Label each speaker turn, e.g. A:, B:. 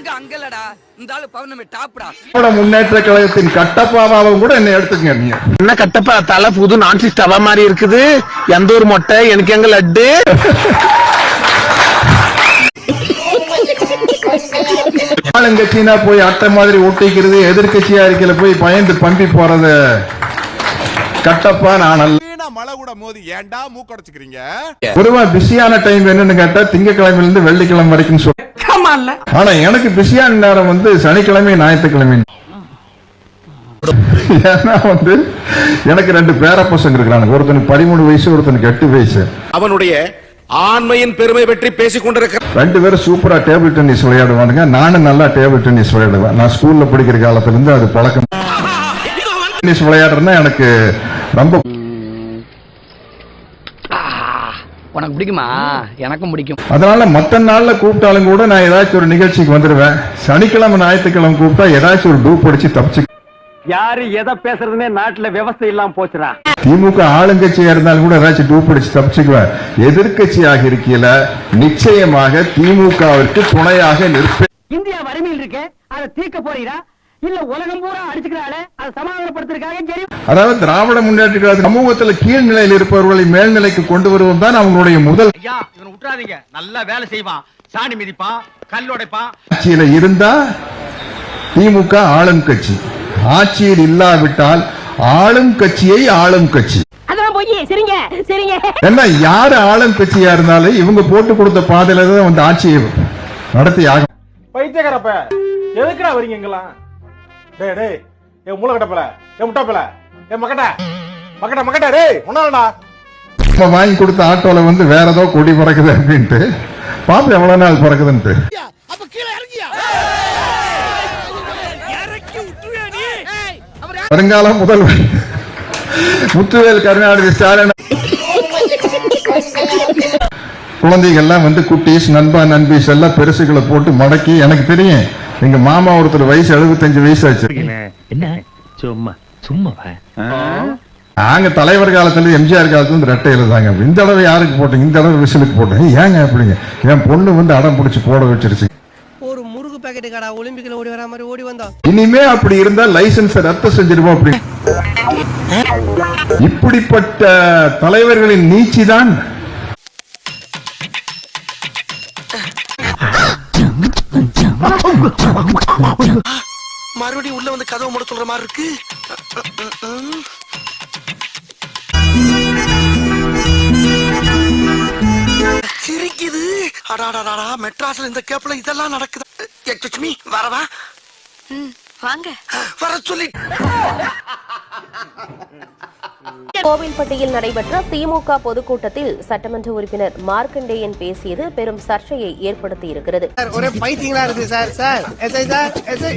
A: அங்க அங்கலடா இந்த ஆளு பௌர்ணமி டாப்டா.
B: முன்னேற்ற கழகத்தின் கட்டப்பாவாவும் கூட என்ன எடுத்துக்கங்க. நீங்க
C: என்ன கட்டப்பா தலை புது நான்சிஸ் டவா மாதிரி இருக்குது. எந்த ஒரு மொட்டை எனக்கு எங்க லட்டு.
B: ஆளுங்கட்சினா போய் அட்டை மாதிரி ஒட்டிக்கிறது, எதிர்கட்சியா இருக்கையில போய் பயந்து பம்பி போறது கட்டப்பா. நான்
D: மழை கூட மோதி ஏன்டா மூக்கடைச்சுக்கிறீங்க.
B: பொதுவா பிஸியான டைம் என்னன்னு கேட்டா திங்கக்கிழமையில இருந்து வெள்ளிக்கிழமை வரைக்கும் சொல்ல. ஆனா எனக்கு பிஸியான நேரம் வந்து சனிக்கிழமை ஞாயிற்றுக்கிழமை. ஏன்னா வந்து எனக்கு 2 பேர பசங்க இருக்கிறாங்க. ஒருத்தனுக்கு 13 வயசு, ஒருத்தனுக்கு 8 வயசு.
D: அவனுடைய ஆண்மையின் பெருமை பற்றி பேசிக் கொண்டிருக்க 2
B: பேரும் சூப்பரா டேபிள் டென்னிஸ் விளையாடுவானுங்க. நானும் நல்லா டேபிள் டென்னிஸ் விளையாடுவேன். நான் ஸ்கூல்ல படிக்கிற காலத்துல இருந்து அது பழக்கம். டென்னிஸ் விளையாடுறதுன்னா எனக்கு ரொம்ப.
A: உனக்கு பிடிக்குமா? எனக்கும் பிடிக்கும்.
B: அதனால மத்த நாள்ல கூப்பிட்டாலும் கூட நான் ஏதாச்சும் ஒரு நிகழ்ச்சிக்கு வந்துடுவேன். சனிக்கிழமை ஞாயிற்றுக்கிழமை கூப்பிட்டா ஏதாச்சும் ஒரு டூப் அடிச்சு தப்பிச்சு.
C: யாரு எதை பேசுறதுன்னே நாட்டுல விவசாயம் இல்லாம போச்சுடா.
B: திமுக ஆளுங்கட்சியா இருந்தாலும் கூட ஏதாச்சும் டூப் அடிச்சு தப்பிச்சுக்குவேன். எதிர்கட்சியாக இருக்கையில நிச்சயமாக திமுகவிற்கு துணையாக நிற்பேன்.
E: இந்தியா வறுமையில் இருக்க அதை தீர்க்க போறீரா இல்ல உலகம் பூரா அடிச்சுக்கிறாளே அதை சமாதானப்படுத்துறதுக்காக?
B: அதாவது திராவிட முன்னேற்ற கழக சமூகத்துல கீழ்நிலையில் இருப்பவர்களை மேல்நிலைக்கு கொண்டு வருவது தான் அவங்களுடைய முதல்.
C: விட்டுறாதீங்க, நல்லா வேலை செய்வான், சாணி மிதிப்பான், கல்லுடைப்பான்.
B: ஆட்சியில இருந்தா திமுக ஆளும் கட்சி, ஆட்சியில் இல்லாவிட்டால் ஆளும் கட்சியை ஆளும் கட்சி.
E: அதான் போய் சரிங்க சரிங்க.
B: என்ன யாரு ஆளும் கட்சியா இருந்தாலும் இவங்க போட்டு கொடுத்த பாதையில தான் வந்து ஆட்சியை நடத்தி ஆகும்.
F: பைத்தியக்காரப்ப எதுக்குடா வரீங்க எங்கெல்லாம்? டேய் டேய் ஏ மூளை கட்டப்பல, ஏ முட்டாப்பல, ஏ மக்கட்ட மக்கட்ட மக்கட்ட டேய் ஒன்னாலடா.
B: வாங்கி கொடுத்த ஆட்டோல வந்து வேற ஏதோ கொடி பறக்குது அப்படின்ட்டு பாப்பா எவ்வளவு நாள் பறக்குதுன்ட்டு. வருங்கால முதல்வர் முத்துவேல் கருணாநிதி ஸ்டாலின் குழந்தைகள்லாம் வந்து குட்டீஸ், நண்பா, நண்பீஸ் எல்லாம் பெருசுகளை போட்டு மடக்கி. எனக்கு தெரியும் எங்க மாமா ஒருத்தர் வயசு 75 வயசு ஆச்சு.
C: என்ன சும்மா சும்மா
B: நாங்க தலைவர் காலத்துல எம்ஜிஆர் காலத்துல ரெட்டை எழுதாங்க. இந்த தடவை யாருக்கு போட்டீங்க? இந்த தடவை விசிலுக்கு போட்டேன். ஏங்க அப்படிங்க? என் பொண்ணு வந்து அடம் பிடிச்சு போட வச்சிருச்சு.
G: ஒரு முருகு பாக்கெட் கடா ஒலிம்பிக்ல ஓடி வர மாதிரி ஓடி வந்தா.
B: இனிமே அப்படி இருந்தா லைசன்ஸ் ரத்து செஞ்சிருவோம். அப்படி இப்படிப்பட்ட தலைவர்களின் நீச்சிதான்.
C: மறுபடியும் உள்ள வந்து கதவு மூட சொல்ற மாதிரி இருக்கு. சிரிக்குது. அடாடாடா, மெட்ராஸ்ல இந்த கேப்ல இதெல்லாம் நடக்குது. எக்ஸ்கியூஸ் மீ, வரவா?
H: வாங்க.
C: வர சொல்லி.
H: கோவில்பட்டியில் நடைபெற்ற திமுக பொதுக்கூட்டத்தில் சட்டமன்ற உறுப்பினர் மார்க்கண்டேயன் பேசியது பெரும் சர்ச்சையை ஏற்படுத்தியிருக்கிறது.
G: ஒரே பைத்தியங்களா இருக்கு sir. Sir SI sir SI